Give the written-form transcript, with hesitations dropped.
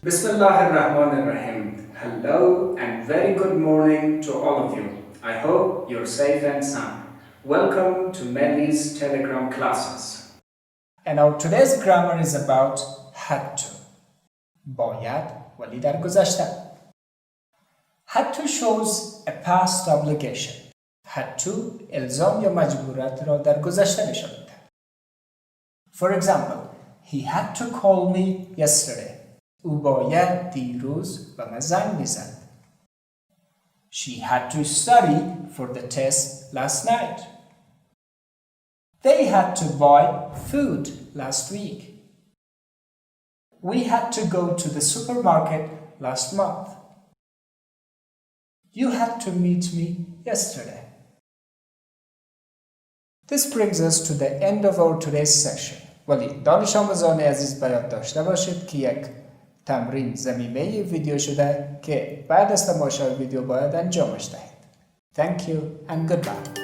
Bismillahirrahmanirrahim. Hello and very good morning to all of you. I hope you're safe and sound. Welcome to Melly's Telegram classes. And our today's grammar is about had to. باید ولی در گذشته. Had to shows a past obligation. Had to الزام یا مجبوریت را در گذشته نشان می‌دهد. For example, he had to call me yesterday. او باید دیروز به من زنگ می‌زد. She had to study for the test last night. They had to buy food last week. We had to go to the supermarket last month. You had to meet me yesterday. This brings us to the end of our today's session. ولی دانش آموزان عزیز باید داشته باشید که یک تمرین ضمیمه ویدیو شده که بعد از تماشای ویدیو باید انجامش دهید. Thank you and goodbye.